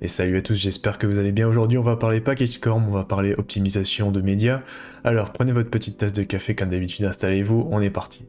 Et salut à tous, j'espère que vous allez bien. Aujourd'hui on va parler package score, on va parler optimisation de médias. Alors prenez votre petite tasse de café comme d'habitude, installez-vous, on est parti.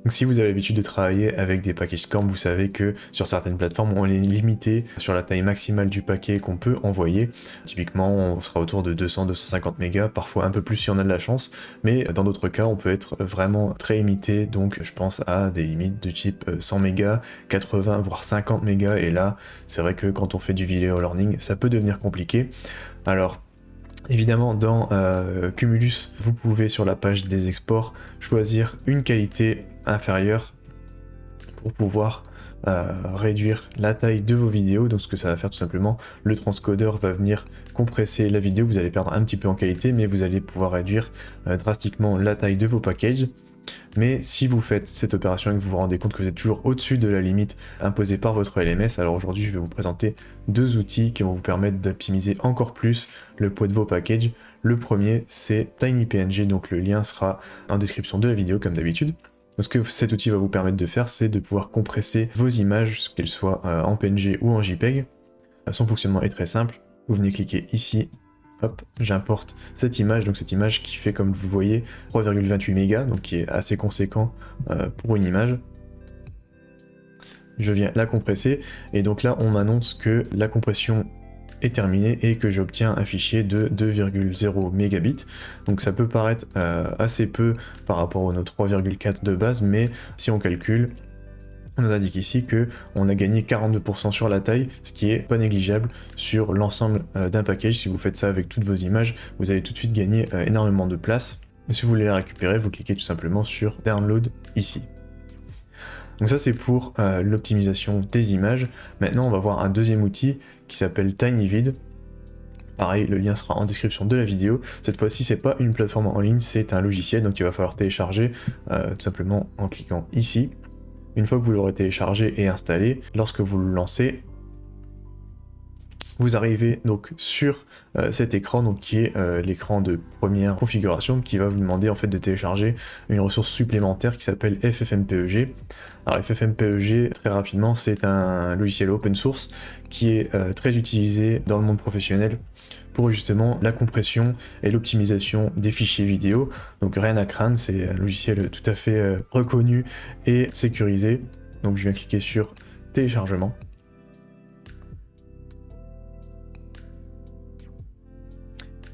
Donc si vous avez l'habitude de travailler avec des packages SCORM, vous savez que sur certaines plateformes, on est limité sur la taille maximale du paquet qu'on peut envoyer. Typiquement, on sera autour de 200-250 mégas, parfois un peu plus si on a de la chance, mais dans d'autres cas, on peut être vraiment très limité, donc je pense à des limites de type 100 mégas, 80, voire 50 mégas, et là, c'est vrai que quand on fait du video learning, ça peut devenir compliqué. Alors, évidemment, dans Cumulus, vous pouvez sur la page des exports choisir une qualité inférieure pour pouvoir réduire la taille de vos vidéos. Donc ce que ça va faire tout simplement, le transcodeur va venir compresser la vidéo, vous allez perdre un petit peu en qualité, mais vous allez pouvoir réduire drastiquement la taille de vos packages. Mais si vous faites cette opération et que vous vous rendez compte que vous êtes toujours au-dessus de la limite imposée par votre LMS, alors aujourd'hui je vais vous présenter deux outils qui vont vous permettre d'optimiser encore plus le poids de vos packages. Le premier c'est TinyPNG, donc le lien sera en description de la vidéo comme d'habitude. Ce que cet outil va vous permettre de faire, c'est de pouvoir compresser vos images, qu'elles soient en PNG ou en JPEG. Son fonctionnement est très simple, vous venez cliquer ici. Hop, j'importe cette image, donc cette image qui fait, comme vous voyez, 3,28 mégas, donc qui est assez conséquent pour une image. Je viens la compresser, et donc là on m'annonce que la compression est terminée et que j'obtiens un fichier de 2,0 mégabits. Donc ça peut paraître assez peu par rapport à nos 3,4 de base, mais si on calcule, on nous indique ici que on a gagné 42% sur la taille, ce qui est pas négligeable sur l'ensemble d'un package. Si vous faites ça avec toutes vos images, vous allez tout de suite gagner énormément de place. Et si vous voulez la récupérer, vous cliquez tout simplement sur Download ici. Donc ça c'est pour l'optimisation des images. Maintenant on va voir un deuxième outil qui s'appelle TinyVid. Pareil, le lien sera en description de la vidéo. Cette fois-ci, c'est pas une plateforme en ligne, c'est un logiciel, donc il va falloir télécharger tout simplement en cliquant ici. Une fois que vous l'aurez téléchargé et installé, lorsque vous le lancez, vous arrivez donc sur cet écran, donc qui est l'écran de première configuration, qui va vous demander en fait de télécharger une ressource supplémentaire qui s'appelle FFmpeg. Alors FFmpeg, très rapidement, c'est un logiciel open source qui est très utilisé dans le monde professionnel pour justement la compression et l'optimisation des fichiers vidéo. Donc rien à craindre, c'est un logiciel tout à fait reconnu et sécurisé. Donc je viens cliquer sur téléchargement.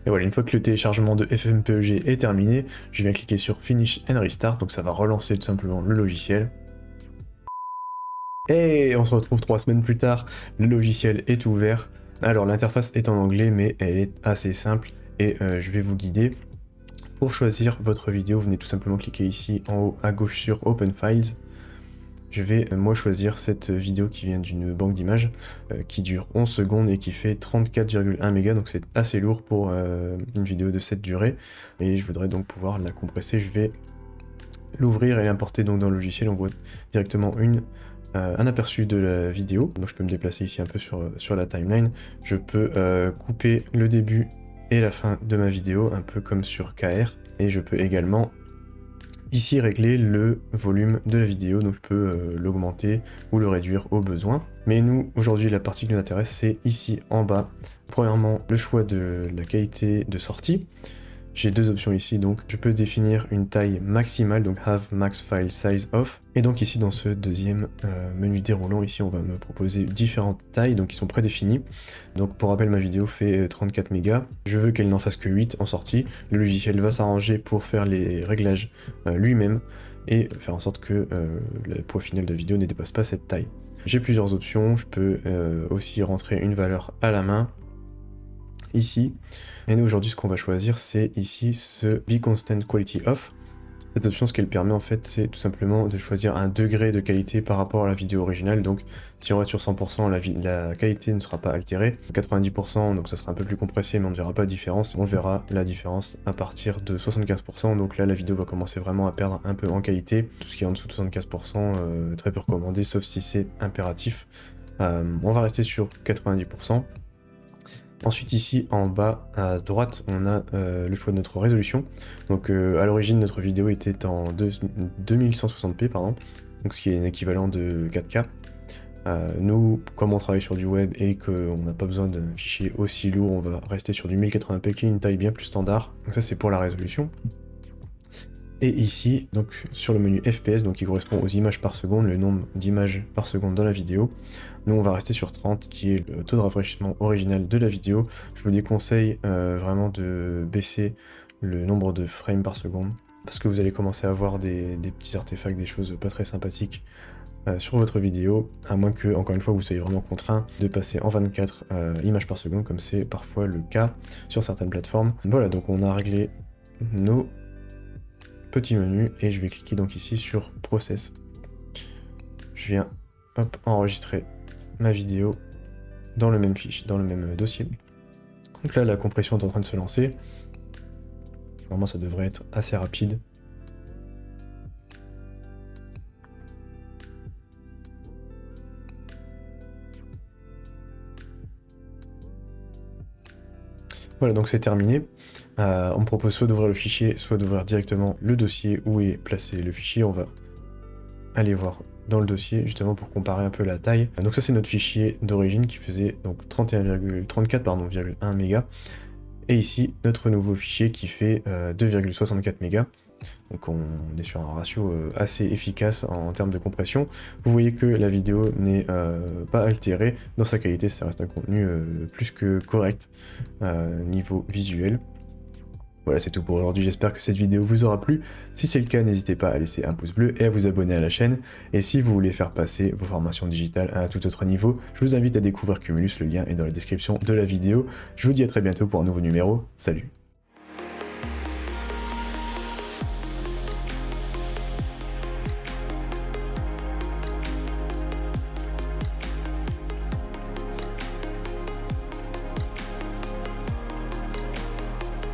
Et voilà, une fois que le téléchargement de FFmpeg est terminé, je viens cliquer sur Finish and Restart, donc ça va relancer tout simplement le logiciel. Et on se retrouve 3 semaines plus tard, le logiciel est ouvert. Alors l'interface est en anglais, mais elle est assez simple et je vais vous guider. Pour choisir votre vidéo, vous venez tout simplement cliquer ici en haut à gauche sur Open Files. Je vais moi choisir cette vidéo qui vient d'une banque d'images qui dure 11 secondes et qui fait 34,1 mégas, donc c'est assez lourd pour une vidéo de cette durée. Et je voudrais donc pouvoir la compresser. Je vais l'ouvrir et l'importer donc dans le logiciel. On voit directement un aperçu de la vidéo. Donc je peux me déplacer ici un peu sur la timeline. Je peux couper le début et la fin de ma vidéo, un peu comme sur KR. Et je peux également ici régler le volume de la vidéo, donc je peux l'augmenter ou le réduire au besoin. Mais nous, aujourd'hui, la partie qui nous intéresse, c'est ici en bas. Premièrement, le choix de la qualité de sortie. J'ai deux options ici, donc je peux définir une taille maximale, donc Have Max File Size Off. Et donc ici dans ce deuxième menu déroulant, ici on va me proposer différentes tailles, donc qui sont prédéfinies. Donc pour rappel, ma vidéo fait 34 mégas. Je veux qu'elle n'en fasse que 8 en sortie. Le logiciel va s'arranger pour faire les réglages lui-même et faire en sorte que le poids final de la vidéo ne dépasse pas cette taille. J'ai plusieurs options, je peux aussi rentrer une valeur à la main ici. Et nous aujourd'hui ce qu'on va choisir c'est ici ce Be Constant Quality Off. Cette option ce qu'elle permet en fait c'est tout simplement de choisir un degré de qualité par rapport à la vidéo originale. Donc si on reste sur 100% la qualité ne sera pas altérée, 90% donc ça sera un peu plus compressé mais on ne verra pas la différence. On verra la différence à partir de 75%, donc là la vidéo va commencer vraiment à perdre un peu en qualité. Tout ce qui est en dessous de 75% très peu recommandé sauf si c'est impératif. On va rester sur 90%. Ensuite ici en bas à droite on a le choix de notre résolution. Donc à l'origine notre vidéo était en 2160p pardon, donc ce qui est un équivalent de 4K. Nous, comme on travaille sur du web et qu'on n'a pas besoin d'un fichier aussi lourd, on va rester sur du 1080p qui est une taille bien plus standard. Donc ça c'est pour la résolution. Et ici, donc sur le menu FPS, donc qui correspond aux images par seconde, le nombre d'images par seconde dans la vidéo, nous on va rester sur 30, qui est le taux de rafraîchissement original de la vidéo. Je vous déconseille vraiment de baisser le nombre de frames par seconde, parce que vous allez commencer à avoir des petits artefacts, des choses pas très sympathiques sur votre vidéo, à moins que, encore une fois, vous soyez vraiment contraint de passer en 24 images par seconde, comme c'est parfois le cas sur certaines plateformes. Voilà, donc on a réglé nos petit menu et je vais cliquer donc ici sur Process. Je viens hop, enregistrer ma vidéo dans le même fichier, dans le même dossier. Donc là la compression est en train de se lancer. Normalement ça devrait être assez rapide. Voilà, donc c'est terminé. On me propose soit d'ouvrir le fichier, soit d'ouvrir directement le dossier où est placé le fichier. On va aller voir dans le dossier justement pour comparer un peu la taille. Donc ça c'est notre fichier d'origine qui faisait donc 31,34,1 mégas. Et ici notre nouveau fichier qui fait 2,64 mégas. Donc on est sur un ratio assez efficace en termes de compression. Vous voyez que la vidéo n'est pas altérée dans sa qualité, ça reste un contenu plus que correct niveau visuel. Voilà, c'est tout pour aujourd'hui, j'espère que cette vidéo vous aura plu. Si c'est le cas, n'hésitez pas à laisser un pouce bleu et à vous abonner à la chaîne. Et si vous voulez faire passer vos formations digitales à un tout autre niveau, je vous invite à découvrir Cumulus, le lien est dans la description de la vidéo. Je vous dis à très bientôt pour un nouveau numéro, salut!